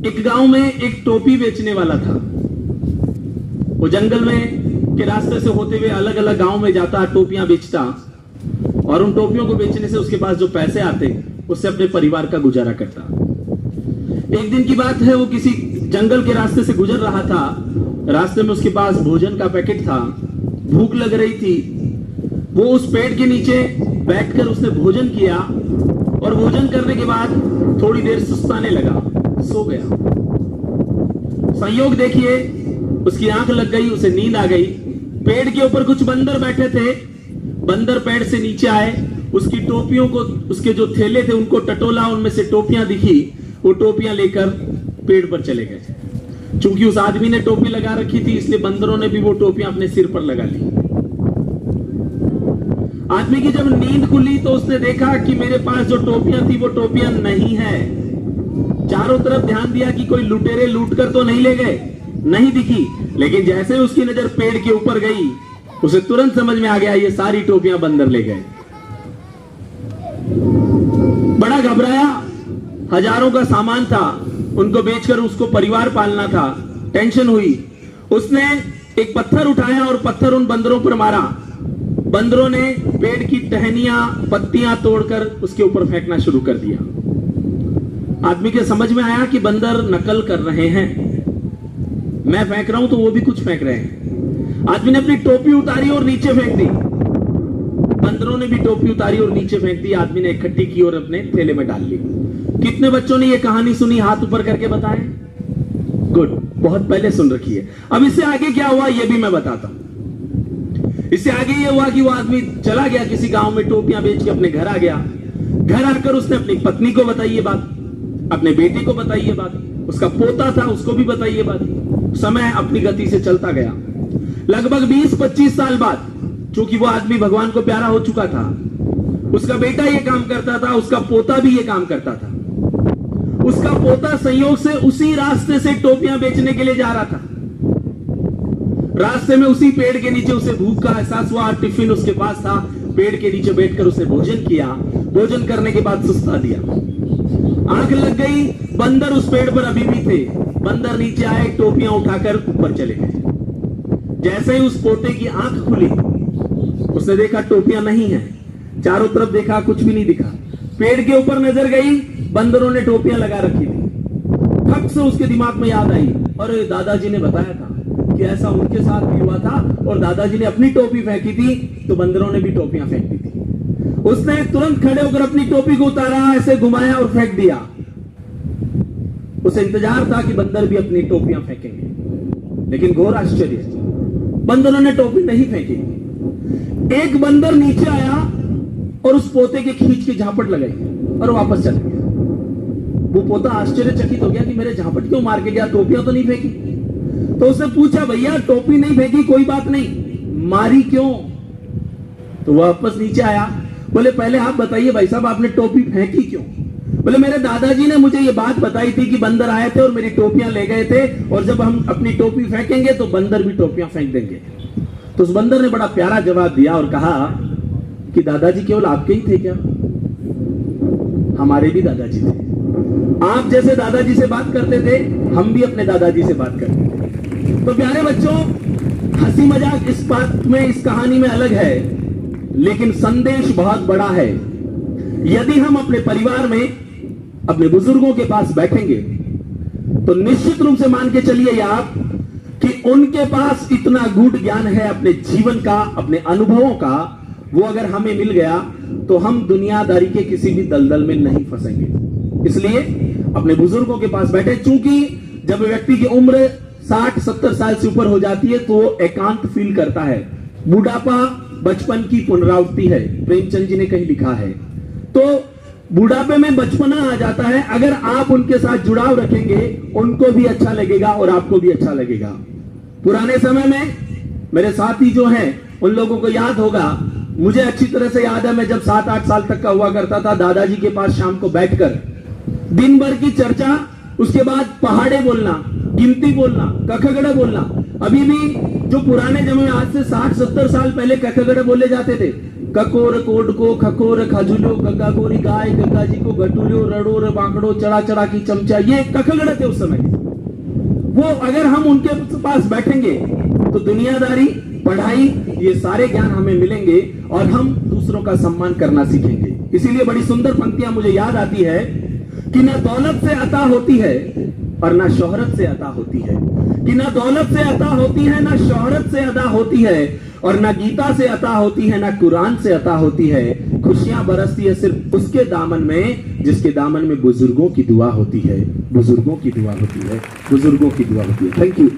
एक गांव में एक टोपी बेचने वाला था। वो जंगल में के रास्ते से होते हुए अलग अलग गांव में जाता, टोपियां बेचता, और उन टोपियों को बेचने से उसके पास जो पैसे आते उससे अपने परिवार का गुजारा करता। एक दिन की बात है, वो किसी जंगल के रास्ते से गुजर रहा था। रास्ते में उसके पास भोजन का पैकेट था, भूख लग रही थी। वो उस पेड़ के नीचे बैठकर उसने भोजन किया और भोजन करने के बाद थोड़ी देर सुस्ताने लगा, सो गया। संयोग देखिए, उसकी आंख लग गई, उसे नींद आ गई। पेड़ के ऊपर कुछ बंदर बैठे थे। बंदर पेड़ से नीचे आए, उसकी टोपियों को, उसके जो थैले थे उनको टटोला, उनमें से टोपियां दिखी, वो टोपियां लेकर पेड़ पर चले गए। चूंकि उस आदमी ने टोपी लगा रखी थी, इसलिए बंदरों ने भी वो टोपियां अपने सिर पर लगा ली। आदमी की जब नींद खुली तो उसने देखा कि मेरे पास जो टोपियां थी वो टोपियां नहीं है। चारों तरफ ध्यान दिया कि कोई लुटेरे लूट कर तो नहीं ले गए, नहीं दिखी। लेकिन जैसे ही उसकी नजर पेड़ के ऊपर गई, उसे तुरंत समझ में आ गया ये सारी टोपियां बंदर ले गए। बड़ा घबराया, हजारों का सामान था, उनको बेचकर उसको परिवार पालना था। टेंशन हुई, उसने एक पत्थर उठाया और पत्थर उन बंदरों पर मारा। बंदरों ने पेड़ की टहनियां, पत्तियां तोड़कर उसके ऊपर फेंकना शुरू कर दिया। आदमी के समझ में आया कि बंदर नकल कर रहे हैं, मैं फेंक रहा हूं तो वो भी कुछ फेंक रहे हैं। आदमी ने अपनी टोपी उतारी और नीचे फेंक दी। बंदरों ने भी टोपी उतारी और नीचे फेंक दी। आदमी ने इकट्ठी की और अपने थैले में डाल ली। कितने बच्चों ने ये कहानी सुनी, हाथ ऊपर करके बताएं। गुड, बहुत पहले सुन रखी है। अब इससे आगे क्या हुआ ये भी मैं बताता हूं। इससे आगे ये हुआ कि वो आदमी चला गया किसी गांव में, टोपियां बेच के अपने घर आ गया। घर आकर उसने अपनी पत्नी को बताई ये बात, अपने बेटे को बताई ये बात, उसका पोता था उसको भी बताई ये बात। समय अपनी गति से चलता गया। लगभग 20-25 साल बाद, चूंकि वो आदमी भगवान को प्यारा हो चुका था, उसका बेटा ये काम करता था, उसका पोता भी ये काम करता था। उसका पोता संयोग से उसी रास्ते से टोपियां बेचने के लिए जा रहा था। रास्ते में उसी पेड़ के नीचे उसे भूख का एहसास हुआ, टिफिन उसके पास था। पेड़ के नीचे बैठकर उसने भोजन किया। भोजन करने के बाद सुस्ता दिया, आंख लग गई। बंदर उस पेड़ पर अभी भी थे। बंदर नीचे आए, टोपियां उठाकर ऊपर चले गए। जैसे ही उस पोते की आंख खुली, उसने देखा टोपियां नहीं है। चारों तरफ देखा, कुछ भी नहीं दिखा। पेड़ के ऊपर नजर गई, बंदरों ने टोपियां लगा रखी थी। फट से उसके दिमाग में याद आई, अरे दादाजी ने बताया था कि ऐसा उनके साथ भी हुआ था, और दादाजी ने अपनी टोपी फेंकी थी तो बंदरों ने भी टोपियां फेंक दी थी। उसने तुरंत खड़े होकर अपनी टोपी को उतारा, ऐसे घुमाया और फेंक दिया। उसे इंतजार था कि बंदर भी अपनी टोपियां फेंकेंगे, लेकिन घोर आश्चर्य, बंदरों ने टोपी नहीं फेंकी। एक बंदर नीचे आया और उस पोते के खींच के झापट लगाई और वापस चल गया। वो पोता आश्चर्यचकित हो गया कि मेरे झापट क्यों मार के गया, टोपियां तो नहीं फेंकी। तो उसने पूछा, भैया टोपी नहीं फेंकी, कोई बात नहीं, मारी क्यों? तो वह वापस नीचे आया। बोले पहले आप बताइए भाई साहब, आपने टोपी फेंकी क्यों? बोले मेरे दादाजी ने मुझे ये बात बताई थी कि बंदर आए थे और मेरी टोपियां ले गए थे, और जब हम अपनी टोपी फेंकेंगे तो बंदर भी टोपियां फेंक देंगे। तो उस बंदर ने बड़ा प्यारा जवाब दिया और कहा कि दादाजी केवल आपके ही थे क्या? हमारे भी दादाजी थे। आप जैसे दादाजी से बात करते थे, हम भी अपने दादाजी से बात करते थे। तो प्यारे बच्चों, हंसी मजाक इस बात में, इस कहानी में अलग है, लेकिन संदेश बहुत बड़ा है। यदि हम अपने परिवार में अपने बुजुर्गों के पास बैठेंगे तो निश्चित रूप से मान के चलिए आप कि उनके पास इतना गूढ़ ज्ञान है अपने जीवन का, अपने अनुभवों का, वो अगर हमें मिल गया तो हम दुनियादारी के किसी भी दलदल में नहीं फंसेंगे। इसलिए अपने बुजुर्गों के पास बैठे। चूंकि जब व्यक्ति की उम्र 60-70 साल से ऊपर हो जाती है तो वो एकांत फील करता है। बुढ़ापा बचपन की पुनरावृत्ति है, प्रेमचंद जी ने कहीं लिखा है। तो बुढ़ापे में बचपना आ जाता है। अगर आप उनके साथ जुड़ाव रखेंगे, उनको भी अच्छा लगेगा और आपको भी अच्छा लगेगा। पुराने समय में मेरे साथी जो हैं, उन लोगों को याद होगा, मुझे अच्छी तरह से याद है, मैं जब 7-8 साल तक का हुआ करता था, दादाजी के पास शाम को बैठकर दिन भर की चर्चा, उसके बाद पहाड़े बोलना, गिनती बोलना, कखगड़ा बोलना। अभी भी जो पुराने जमाने, आज से 60-70 साल पहले कखगड़ा बोले जाते थे, ककोर कोड को खकोर खजुलो, गग्गा गोरी गाय, गग्गा जी को गटुलो, रड़ोर बांकड़ो, चढ़ा चढ़ा की चमचा, ये कखगड़े थे उस समय। वो अगर हम उनके पास बैठेंगे तो दुनियादारी, पढ़ाई, ये सारे ज्ञान हमें मिलेंगे और हम दूसरों का सम्मान करना सीखेंगे। इसीलिए बड़ी सुंदर पंक्तियां मुझे याद आती है कि ना दौलत से अता होती है और ना शोहरत से अता होती है, कि ना दौलत से अता होती है, ना शोहरत से अता होती है, और ना गीता से अता होती है, ना कुरान से अता होती है। खुशियां बरसती है सिर्फ उसके दामन में जिसके दामन में बुजुर्गों की दुआ होती है, बुजुर्गों की दुआ होती है, बुजुर्गों की दुआ होती है। Thank you.